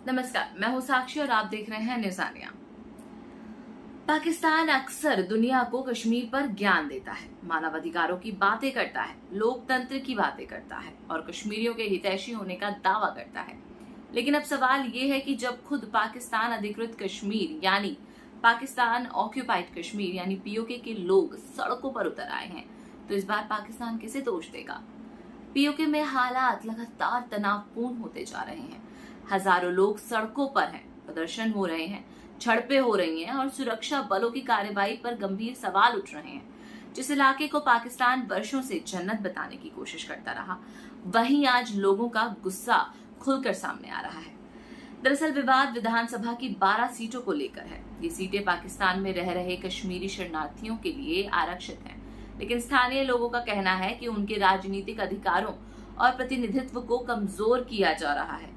नमस्कार, मैं हूं साक्षी और आप देख रहे हैं न्यूज़ानिया। पाकिस्तान अक्सर दुनिया को कश्मीर पर ज्ञान देता है, मानवाधिकारों की बातें करता है, लोकतंत्र की बातें करता है और कश्मीरियों के हितैषी होने का दावा करता है। लेकिन अब सवाल ये है कि जब खुद पाकिस्तान अधिकृत कश्मीर यानी पाकिस्तान ऑक्यूपाइड कश्मीर यानी पीओके के लोग सड़कों पर उतर आए हैं, तो इस बार पाकिस्तान किसे दोष देगा? पीओके में हालात लगातार तनावपूर्ण होते जा रहे हैं। हजारों लोग सड़कों पर हैं, प्रदर्शन हो रहे हैं, झड़पें हो रही हैं और सुरक्षा बलों की कार्रवाई पर गंभीर सवाल उठ रहे हैं। जिस इलाके को पाकिस्तान वर्षों से जन्नत बताने की कोशिश करता रहा, वहीं आज लोगों का गुस्सा खुलकर सामने आ रहा है। दरअसल विवाद विधानसभा की 12 सीटों को लेकर है। ये सीटें पाकिस्तान में रह रहे कश्मीरी शरणार्थियों के लिए आरक्षित हैं, लेकिन स्थानीय लोगों का कहना है कि उनके राजनीतिक अधिकारों और प्रतिनिधित्व को कमजोर किया जा रहा है।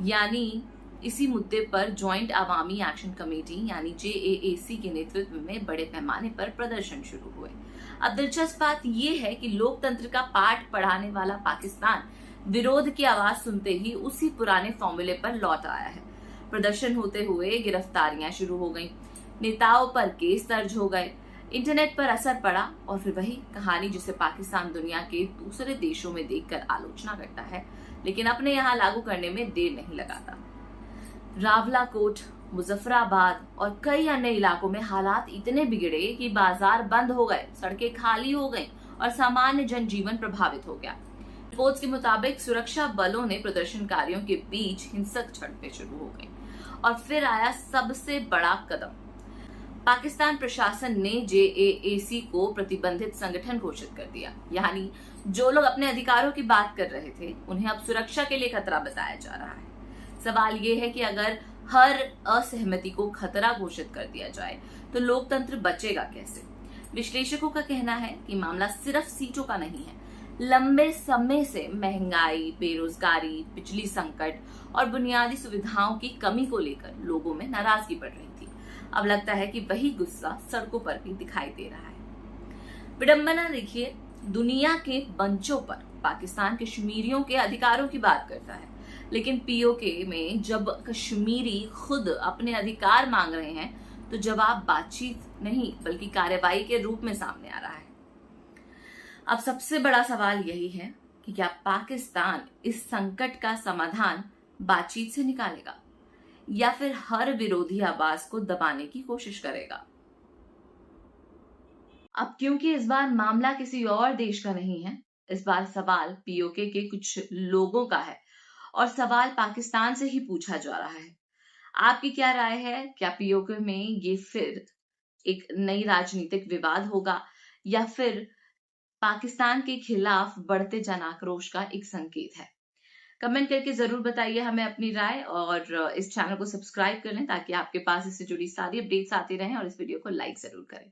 यानी इसी मुद्दे पर ज्वाइंट अवामी एक्शन कमेटी यानी JAAC के नेतृत्व में बड़े पैमाने पर प्रदर्शन शुरू हुए। अब दिलचस्प बात यह है कि लोकतंत्र का पाठ पढ़ाने वाला पाकिस्तान विरोध की आवाज सुनते ही उसी पुराने फॉर्मूले पर लौट आया है। प्रदर्शन होते हुए गिरफ्तारियां शुरू हो गईं, नेताओं पर केस दर्ज हो गए, इंटरनेट पर असर पड़ा और फिर वही कहानी जिसे पाकिस्तान दुनिया के दूसरे देशों में देखकर आलोचना करता है, लेकिन अपने यहाँ लागू करने में देर नहीं लगाता। रावलाकोट, मुजफ्फराबाद और कई अन्य इलाकों में हालात इतने बिगड़े कि बाजार बंद हो गए, सड़कें खाली हो गईं और सामान्य जनजीवन प्रभावित हो गया। रिपोर्ट्स के मुताबिक सुरक्षा बलों ने प्रदर्शनकारियों के बीच हिंसक झड़पें शुरू हो गईं और फिर आया सबसे बड़ा कदम। पाकिस्तान प्रशासन ने JAAC को प्रतिबंधित संगठन घोषित कर दिया। यानी जो लोग अपने अधिकारों की बात कर रहे थे, उन्हें अब सुरक्षा के लिए खतरा बताया जा रहा है। सवाल ये है कि अगर हर असहमति को खतरा घोषित कर दिया जाए तो लोकतंत्र बचेगा कैसे? विश्लेषकों का कहना है कि मामला सिर्फ सीटों का नहीं है। लंबे समय से महंगाई, बेरोजगारी, बिजली संकट और बुनियादी सुविधाओं की कमी को लेकर लोगों में नाराजगी बढ़ रही थी। अब लगता है कि वही गुस्सा सड़कों पर भी दिखाई दे रहा है। विडंबना देखिए, दुनिया के मंचों पर पाकिस्तान कश्मीरियों के अधिकारों की बात करता है, लेकिन पीओके में जब कश्मीरी खुद अपने अधिकार मांग रहे हैं तो जवाब बातचीत नहीं बल्कि कार्रवाई के रूप में सामने आ रहा है। अब सबसे बड़ा सवाल यही है कि क्या पाकिस्तान इस संकट का समाधान बातचीत से निकालेगा या फिर हर विरोधी आवाज को दबाने की कोशिश करेगा? अब क्योंकि इस बार मामला किसी और देश का नहीं है, इस बार सवाल पीओके के कुछ लोगों का है और सवाल पाकिस्तान से ही पूछा जा रहा है। आपकी क्या राय है? क्या पीओके में ये फिर एक नई राजनीतिक विवाद होगा या फिर पाकिस्तान के खिलाफ बढ़ते जन आक्रोश का एक संकेत है? कमेंट करके जरूर बताइए हमें अपनी राय और इस चैनल को सब्सक्राइब कर लें ताकि आपके पास इससे जुड़ी सारी अपडेट्स आती रहें और इस वीडियो को लाइक जरूर करें।